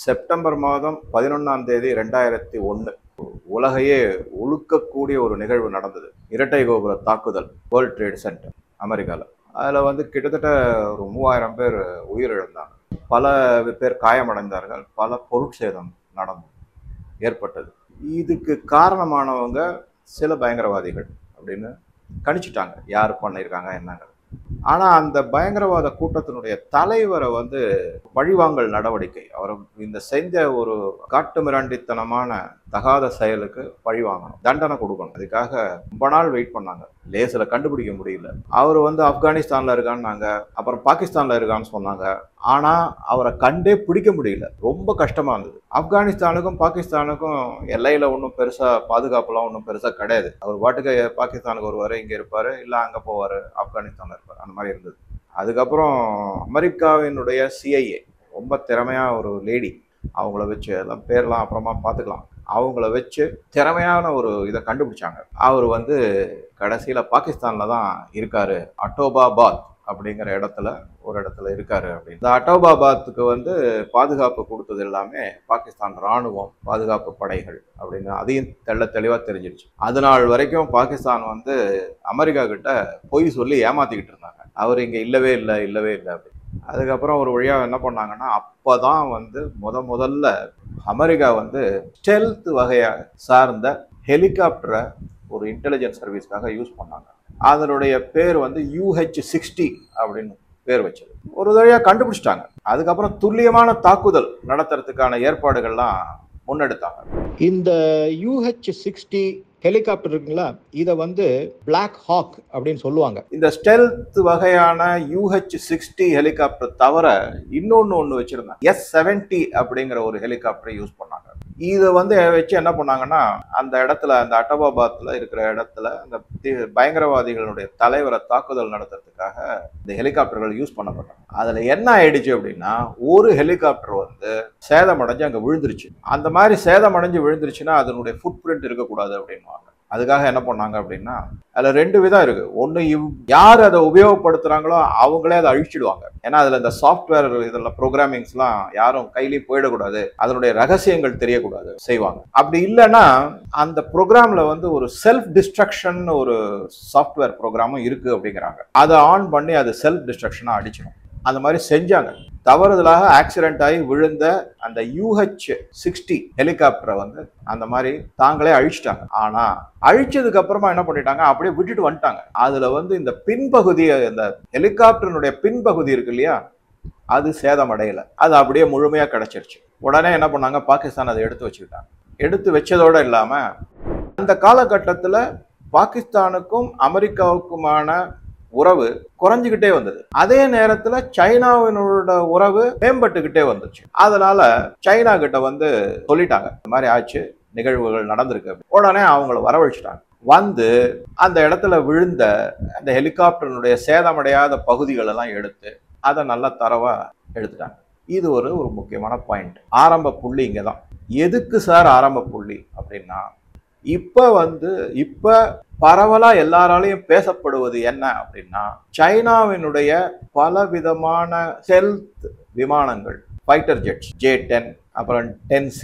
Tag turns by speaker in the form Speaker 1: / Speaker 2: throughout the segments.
Speaker 1: September மாதம் 11ஆம் தேதி 2001 உலகையே உலுக்கக்கூடிய ஒரு நிகழ்வு நடந்தது. இரட்டை கோபுர தாக்குதல், வேர்ல்ட் ட்ரேட் சென்டர் அமெரிக்காவில். அதில் கிட்டத்தட்ட ஒரு 3000 பேர் உயிரிழந்தாங்க, பல பேர் காயமடைந்தார்கள், பல பொருட்சேதம் ஏற்பட்டது. இதுக்கு காரணமானவங்க சில பயங்கரவாதிகள் அப்படின்னு கணிச்சிட்டாங்க, யார் பண்ணியிருக்காங்க என்னங்க. ஆனால் அந்த பயங்கரவாத கூட்டத்தினுடைய தலைவரை பழிவாங்கல் நடவடிக்கை, அவர் இந்த செஞ்ச ஒரு காட்டு மிராண்டித்தனமான தகாத செயலுக்கு பழிவாங்கணும், தண்டனை கொடுக்கணும். அதுக்காக ரொம்ப நாள் வெயிட் பண்ணாங்க, லேசில் கண்டுபிடிக்க முடியல. அவர் ஆப்கானிஸ்தானில் இருக்கான்னாங்க, அப்புறம் பாகிஸ்தானில் இருக்கான்னு சொன்னாங்க. ஆனால் அவரை கண்டே பிடிக்க முடியல, ரொம்ப கஷ்டமாக இருந்தது. ஆப்கானிஸ்தானுக்கும் பாகிஸ்தானுக்கும் எல்லையில் ஒன்றும் பெருசாக பாதுகாப்புலாம் ஒன்றும் பெருசாக கிடையாது. அவர் பாட்டுக்கு பாகிஸ்தானுக்கு வருவார், இங்கே இருப்பார், இல்லை அங்கே போவார், ஆப்கானிஸ்தானில் இருப்பார், அந்த மாதிரி இருந்தது. அதுக்கப்புறம் அமெரிக்காவினுடைய சிஐஏ, ரொம்ப திறமையாக ஒரு லேடி, அவங்கள வச்சு எல்லாம் பேர்லாம் அப்புறமா பார்த்துக்கலாம், அவங்கள வச்சு திறமையான ஒரு இதை கண்டுபிடிச்சாங்க. அவர் கடைசியில் பாகிஸ்தானில் தான் இருக்காரு, அட்டோபாபாத் அப்படிங்கிற ஒரு இடத்துல இருக்காரு அப்படின்னு. இந்த அட்டோபாபாத்துக்கு பாதுகாப்பு கொடுத்தது எல்லாமே பாகிஸ்தான் இராணுவம், பாதுகாப்பு படைகள் அப்படின்னு அதையும் தெளிவாக தெரிஞ்சிருச்சு. அது நாள் வரைக்கும் பாகிஸ்தான் அமெரிக்கா கிட்ட பொய் சொல்லி ஏமாத்திக்கிட்டு இருந்தாங்க, அவர் இங்கே இல்லவே இல்லை அப்படின்னு. அதுக்கப்புறம் ஒரு வழியாக என்ன பண்ணாங்கன்னா, அப்போதான் முதல்ல அமெரிக்கா ஸ்டெல்த் வகையை சார்ந்த ஹெலிகாப்டரை ஒரு இன்டெலிஜென்ஸ் சர்வீஸ்க்காக யூஸ் பண்ணாங்க. அதனுடைய பேர் UH-60 அப்படின்னு பேர் வச்சது. ஒரு வழியாக கண்டுபிடிச்சிட்டாங்க. அதுக்கப்புறம் துல்லியமான தாக்குதல் நடத்துறதுக்கான ஏற்பாடுகள்லாம் முன்னெடுத்தாங்க. இந்த UH-60 ஹெலிகாப்டர் இருக்குங்களா, இதை பிளாக் ஹாக் அப்படின்னு சொல்லுவாங்க. இந்த ஸ்டெல்த் வகையான UH-60 ஹெலிகாப்டர் தவிர இன்னொன்னு வச்சிருந்தாங்க, S-70 அப்படிங்கிற ஒரு ஹெலிகாப்டரை யூஸ் பண்ணாங்க. இதை வச்சு என்ன பண்ணாங்கன்னா, அந்த இடத்துல, அந்த அட்டோபாபாத்ல இருக்கிற இடத்துல அந்த பயங்கரவாதிகளுடைய தலைவரை தாக்குதல் நடத்துறதுக்காக இந்த ஹெலிகாப்டர்கள் யூஸ் பண்ணப்பட்டாங்க. அதுல என்ன ஆயிடுச்சு அப்படின்னா, ஒரு ஹெலிகாப்டர் சேதமடைஞ்சு அங்க விழுந்துருச்சு. அந்த மாதிரி சேதமடைஞ்சு விழுந்துருச்சுன்னா அதனுடைய ஃபுட் பிரிண்ட் இருக்கக்கூடாது அப்படின்வாங்க. அதுக்காக என்ன பண்ணாங்க அப்படின்னா, அதுல 2 விதம் இருக்கு. ஒண்ணு, யார் அதை உபயோகப்படுத்துறாங்களோ அவங்களே அதை அழிச்சிடுவாங்க. ஏன்னா அதுல இந்த சாஃப்ட்வேர் இதெல்லாம் ப்ரோக்ராமிங்ஸ்லாம் யாரும் கையிலையும் போயிடக்கூடாது, அதனுடைய ரகசியங்கள் தெரியக்கூடாது, செய்வாங்க. அப்படி இல்லைன்னா அந்த ப்ரோக்ராம்ல ஒரு செல்ஃப் டிஸ்ட்ரக்ஷன் ஒரு சாஃப்ட்வேர் ப்ரோக்ராமும் இருக்கு அப்படிங்கிறாங்க. அதை ஆன் பண்ணி அது செல்ஃப் டிஸ்ட்ரக்ஷனா அடிச்சிடும். அந்த மாதிரி செஞ்சாங்க. தவறுதலாக ஆக்சிடென்ட் ஆகி விழுந்த அந்த UH-60 ஹெலிகாப்டரை அந்த மாதிரி தாங்களே அழிச்சிட்டாங்க. ஆனா அழிச்சதுக்கு அப்புறமா என்ன பண்ணிட்டாங்க, அப்படியே விட்டுட்டு வந்துட்டாங்க. அதுல இந்த பின்பகுதி, இந்த ஹெலிகாப்டருடைய பின்பகுதி இருக்கு இல்லையா, அது சேதமடையல, அது அப்படியே முழுமையா கிடைச்சிருச்சு. உடனே என்ன பண்ணாங்க, பாகிஸ்தான் அதை எடுத்து வச்சுக்கிட்டாங்க. எடுத்து வச்சதோட இல்லாம அந்த காலகட்டத்துல பாகிஸ்தானுக்கும் அமெரிக்காவுக்குமான உறவு குறைஞ்சுக்கிட்டே வந்தது. அதே நேரத்துல சைனாவினோட உறவு மேம்பட்டுக்கிட்டே வந்துச்சு. அதனால சைனா கிட்ட சொல்லிட்டாங்க, இந்த மாதிரி ஆச்சு, நிகழ்வுகள் நடந்திருக்கு. உடனே அவங்கள வரவழைச்சிட்டாங்க. அந்த இடத்துல விழுந்த அந்த ஹெலிகாப்டருடைய சேதமடையாத பகுதிகள் எல்லாம் எடுத்து அதை நல்ல தரவா எடுத்துட்டாங்க. இது ஒரு முக்கியமான பாயிண்ட். ஆரம்ப புள்ளி இங்கதான். எதுக்கு சார் ஆரம்ப புள்ளி அப்படின்னா, இப்ப பரவலா எல்லாராலையும் பேசப்படுவது என்ன அப்படின்னா, சைனாவினுடைய பல விதமான ஸ்டெல்த் விமானங்கள், ஃபைட்டர் ஜெட்ஸ், J-10, அப்புறம் 10C,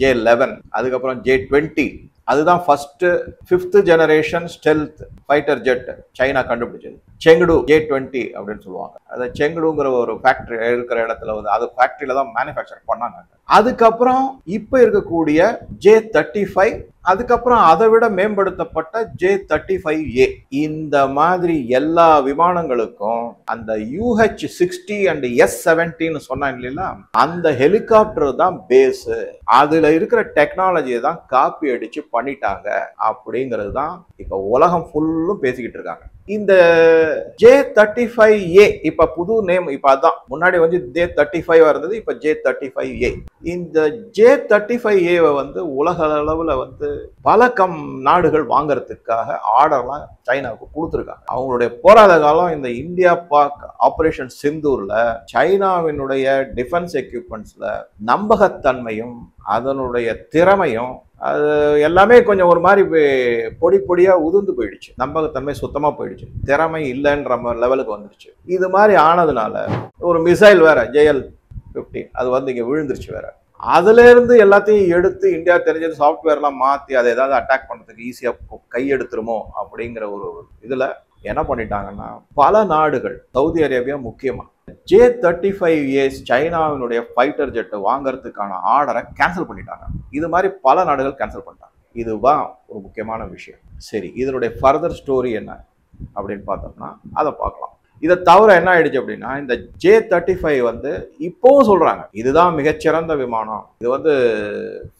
Speaker 1: J-11, அதுக்கப்புறம் J-20, அதுதான் first 5th generation stealth fighter jet China கண்டுபிடிச்சது. செங்டு J-20 அப்படின்னு சொல்லுவாங்க. அது செங்குடுங்கிற ஒரு ஃபேக்டரி இருக்கிற இடத்துல அது ஃபேக்டரியில தான் மேனுஃபேக்சர் பண்ணாங்க. அதுக்கப்புறம் இப்ப இருக்கக்கூடிய J-35, அதுக்கப்புறம் அதை விட மேம்படுத்தப்பட்ட J-35A. இந்த மாதிரி எல்லா விமானங்களுக்கும் அந்த UH-60 அண்ட் S-70 சொன்னாங்க இல்லையா, அந்த ஹெலிகாப்டர் தான் பேஸ். அதுல இருக்கிற டெக்னாலஜியை தான் காப்பி அடிச்சு பண்ணிட்டாங்க அப்படிங்கிறது தான் இப்ப உலகம் ஃபுல்லும் பேசிக்கிட்டு இருக்காங்க. இந்த J-35A இப்ப புது நேம், இப்ப அதான் முன்னாடி J-35 இருந்தது, இப்ப J-35A. இந்த J-35A உலக அளவுல பல நாடுகள் வாங்கறதுக்காக ஆர்டர்லாம் சைனாவுக்கு கொடுத்துருக்காங்க. அவங்களுடைய போராத காலம் இந்த இந்தியா பாக் ஆபரேஷன் சிந்தூர்ல சைனாவினுடைய டிஃபென்ஸ் எக்யூப்மெண்ட்ஸ்ல நம்பகத்தன்மையும் அதனுடைய திறமையும் அது எல்லாமே கொஞ்சம் ஒரு மாதிரி பொடி பொடியா உதிர்ந்து போயிடுச்சு. நம்பகத்தன்மை சுத்தமா போயிடுச்சு, திறமை இல்லைன்ற லெவலுக்கு வந்துடுச்சு. இது மாதிரி ஆனதுனால ஒரு மிசைல் வேற 15 அது வந்து இங்க விழுந்துருச்சு வேற. அதுல இருந்து எல்லாத்தையும் எடுத்து இந்தியா தெரிஞ்சது சாஃப்ட்வேர்லாம் மாத்தி அதை ஏதாவது அட்டாக் பண்றதுக்கு ஈஸியா கையெடுத்துருமோ அப்படிங்கிற ஒரு இதுல என்ன பண்ணிட்டாங்கன்னா, பல நாடுகள் சவுதி அரேபியா முக்கியமா J-35A சைனாவினுடைய ஃபைட்டர் ஜெட்டை வாங்குறதுக்கான ஆர்டரை கேன்சல் பண்ணிட்டாங்க. இது மாதிரி பல நாடுகள் கேன்சல் பண்ணிட்டாங்க. இதுதான் ஒரு முக்கியமான விஷயம். சரி, இதனுடைய ஃபர்தர் ஸ்டோரி என்ன அப்படின்னு பார்த்தோம்னா அதை பார்க்கலாம். இதை தவிர என்ன ஆயிடுச்சு அப்படின்னா, இந்த J-35 வந்து இப்போவும் சொல்றாங்க இதுதான் மிகச்சிறந்த விமானம், இது வந்து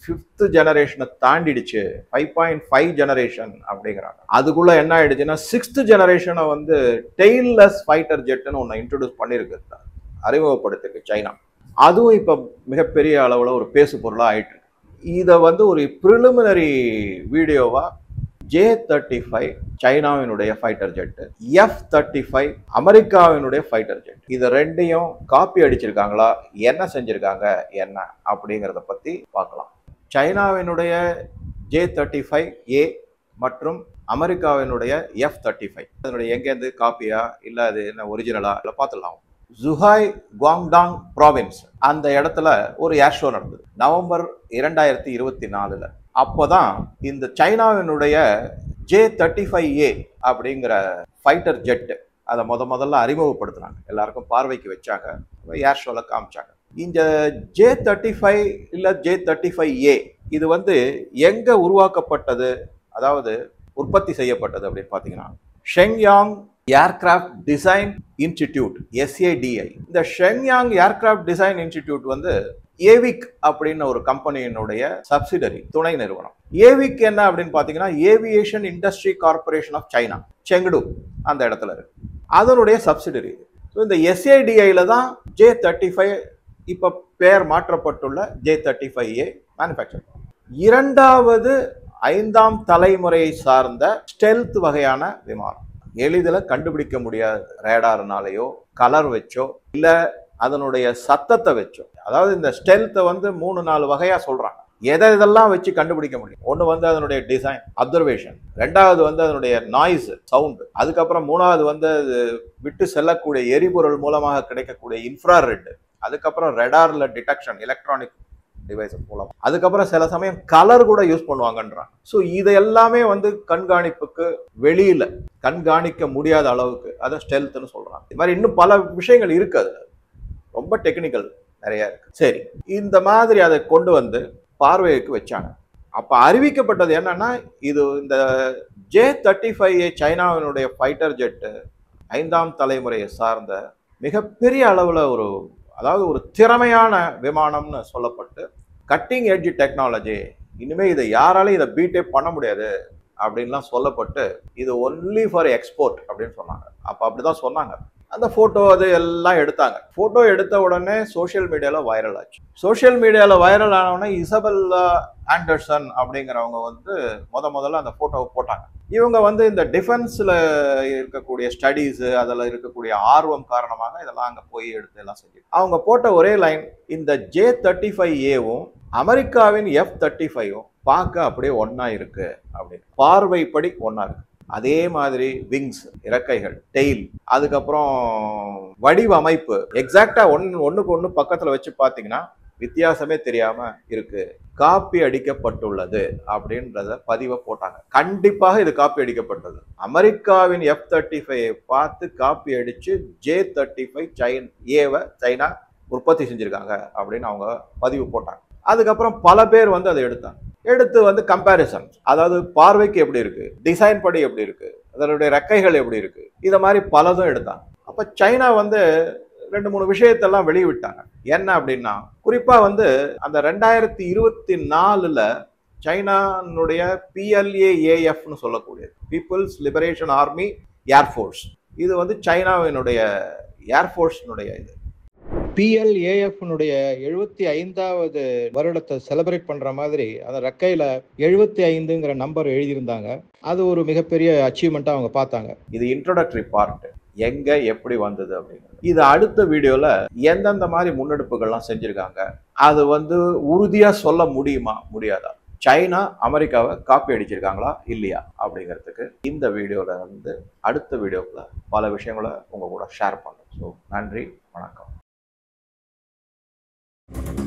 Speaker 1: 5th ஜெனரேஷனை தாண்டிடுச்சு, 5.5 ஜெனரேஷன் அப்படிங்கிறாங்க. அதுக்குள்ள என்ன ஆயிடுச்சுன்னா 6th ஜெனரேஷனை வந்து டெய்ல்லெஸ் ஃபைட்டர் ஜெட்னு ஒன்று இன்ட்ரோடியூஸ் பண்ணிருக்கு, அறிமுகப்படுத்திருக்கு சைனா. அதுவும் இப்ப மிகப்பெரிய அளவுல ஒரு பேசு பொருளா ஆயிட்டு. இதை வந்து ஒரு ப்ரிலிமினரி வீடியோவா J-35 சைனாவினுடைய ஃபைட்டர் ஜெட், F-35 அமெரிக்காவினுடைய ஃபைட்டர் ஜெட், இது ரெண்டையும் காப்பி அடிச்சிருக்காங்களா, என்ன செஞ்சிருக்காங்க என்ன அப்படிங்கிறத பத்தி பார்க்கலாம். சைனாவினுடைய J-35A மற்றும் அமெரிக்காவினுடைய F-35 அதனுடைய எங்கேருந்து காப்பியா இல்ல அது என்ன ஒரிஜினலா இல்ல பார்த்துடலாம். ஜுஹாய் குவாங்டாங் ப்ராவின்ஸ் அந்த இடத்துல ஒரு ஏர் ஷோ நடந்தது நவம்பர் 2024. அப்போதான் இந்த சைனாவினுடைய J-35A அப்படிங்கிற ஃபைட்டர் ஜெட் அதை முதல்ல அறிமுகப்படுத்தினாங்க, எல்லாருக்கும் பார்வைக்கு வச்சாங்க, ஏர் ஷோல காமிச்சாங்க. இந்த J-35 இல்ல J-35A இது வந்து எங்க உருவாக்கப்பட்டது, அதாவது உற்பத்தி செய்யப்பட்டது அப்படின்னு பாத்தீங்கன்னா ஷெங்யாங் ஏர்கிராஃப்ட் டிசைன் இன்ஸ்டிடியூட், SADI. இந்த ஷெங்யாங் ஏர்கிராஃப்ட் டிசைன் இன்ஸ்டிடியூட் வந்து ஏவிக் அப்படின்னு ஒரு கம்பெனியினுடைய சப்சிடரி, துணை நிறுவனம். ஏவிக் என்ன அப்படின்னு பாத்தீங்கன்னா aviation industry corporation of China, Chengdu அந்த இடத்துல இருக்கு, அதனுடைய சப்சிடரி. இந்த SADIல தான் J-35 இப்ப பெயர் மாற்றப்பட்டுள்ள J-35A மேனுஃபேக்சர். இரண்டாவது 5ஆம் தலைமுறையை சார்ந்த ஸ்டெல்த் வகையான விமானம், எளிதில் கண்டுபிடிக்க முடியாத ரேடார்னாலேயோ கலர் வச்சோ இல்ல அதனுடைய சத்தத்தை வச்சோ. அதாவது இந்த ஸ்டெல்த்தை வந்து 3-4 வகையா சொல்றாங்க, எதெல்லாம் வச்சு கண்டுபிடிக்க முடியும். ஒன்று வந்து அதனுடைய டிசைன் அப்சர்வேஷன், ரெண்டாவது வந்து அதனுடைய நாய்ஸ் சவுண்ட், அதுக்கப்புறம் மூணாவது வந்து அது விட்டு செல்லக்கூடிய எரிபொருள் மூலமாக கிடைக்கக்கூடிய இன்ஃப்ராரெட், அதுக்கப்புறம் ரெடார்ல டிடெக்ஷன் எலக்ட்ரானிக் டிவைஸ் மூலம், அதுக்கப்புறம் சில சமயம் கலர் கூட யூஸ் பண்ணுவாங்கன்றாங்க. ஸோ இது எல்லாமே வந்து கண்காணிப்புக்கு வெளியில கண்காணிக்க முடியாத அளவுக்கு அதை ஸ்டெல்த்னு சொல்றாங்க. இது மாதிரி இன்னும் பல விஷயங்கள் இருக்கு, அதுல ரொம்ப டெக்னிக்கல் நிறைய இருக்கு. சரி, இந்த மாதிரி அதை கொண்டு வந்து பார்வைக்கு வச்சாங்க. அப்ப அறிவிக்கப்பட்டது என்னன்னா, இது இந்த J-35A சைனாவினுடைய ஃபைட்டர் ஜெட் 5ஆம் தலைமுறையை சார்ந்த மிகப்பெரிய அளவுல ஒரு, அதாவது ஒரு திறமையான விமானம்னு சொல்லப்பட்டு, கட்டிங் எட்ஜ் டெக்னாலஜி, இனிமே இதை யாராலையும் இதை பீட்டே பண்ண முடியாது அப்படின்லாம் சொல்லப்பட்டு, இது ஒன்லி ஃபார் எக்ஸ்போர்ட் அப்படின்னு சொன்னாங்க. அப்ப அப்படிதான் சொன்னாங்க. அந்த போட்டோ அது எல்லாம் எடுத்தாங்க. போட்டோ எடுத்த உடனே சோசியல் மீடியால வைரல் ஆச்சு. சோசியல் மீடியால வைரல் ஆன உடனே இசபெல்லா ஆண்டர்சன் அப்படிங்கிறவங்க வந்து முதல்ல அந்த போட்டோவை போட்டாங்க. இவங்க வந்து இந்த டிஃபென்ஸ்ல இருக்கக்கூடிய ஸ்டடீஸ், அதில் இருக்கக்கூடிய ஆர்வம் காரணமாக இதெல்லாம் அங்கே போய் எடுத்து எல்லாம் செஞ்சு அவங்க போட்ட ஒரே லைன், இந்த J-35Aவும் அமெரிக்காவின் F-35ம் பார்க்க அப்படியே ஒன்னா இருக்கு அப்படின்னு, பார்வைப்படி ஒன்னா இருக்கு. அதே மாதிரி விங்ஸ், இறக்கைகள், டெயில், அதுக்கப்புறம் வடிவமைப்பு எக்ஸாக்டா ஒண்ணுக்கு ஒண்ணு பக்கத்துல வச்சு பாத்தீங்கன்னா வித்தியாசமே தெரியாம இருக்கு, காப்பி அடிக்கப்பட்டுள்ளது அப்படின்றத பதிவை போட்டாங்க. கண்டிப்பாக இது காப்பி அடிக்கப்பட்டது. அமெரிக்காவின் F-35 பார்த்து காப்பி அடிச்சு J-35A சைனா உற்பத்தி செஞ்சிருக்காங்க அப்படின்னு அவங்க பதிவு போட்டாங்க. அதுக்கப்புறம் பல பேர் வந்து அதை எடுத்து வந்து கம்பேரிசன், அதாவது பார்வைக்கு எப்படி இருக்கு, டிசைன் படி எப்படி இருக்கு, அதனுடைய ரெக்கைகள் எப்படி இருக்கு, இத மாதிரி பலதும் எடுத்தாங்க. அப்ப சைனா வந்து 2-3 விஷயத்தெல்லாம் வெளியிட்டாங்க. என்ன அப்படின்னா, குறிப்பா வந்து அந்த 2024 சைனானுடைய PLAAFன்னு சொல்லக்கூடிய பீப்புள்ஸ் லிபரேஷன் ஆர்மி ஏர்ஃபோர்ஸ், இது வந்து சைனாவினுடைய ஏர்ஃபோர்ஸ்னுடைய இது PLAF-னுடைய 75வது வருடத்தை செலிப்ரேட் பண்ற மாதிரி அந்த ரெக்கையில 75ங்கிற நம்பர் எழுதியிருந்தாங்க. அது ஒரு மிகப்பெரிய அச்சீவ்மெண்ட்டா அவங்க பார்த்தாங்க. இது இன்ட்ரோடக்டரி பார்ட், எங்க எப்படி வந்தது அப்படிங்கிறது. இது அடுத்த வீடியோல எந்தெந்த மாதிரி முன்னெடுப்புகள்லாம் செஞ்சிருக்காங்க, அது வந்து உறுதியா சொல்ல முடியுமா முடியாதா, சைனா அமெரிக்காவை காப்பி அடிச்சிருக்காங்களா இல்லையா அப்படிங்கிறதுக்கு இந்த வீடியோல வந்து அடுத்த வீடியோக்குள்ள பல விஷயங்களை உங்க கூட ஷேர் பண்றோம். ஸோ நன்றி, வணக்கம். நன்றி.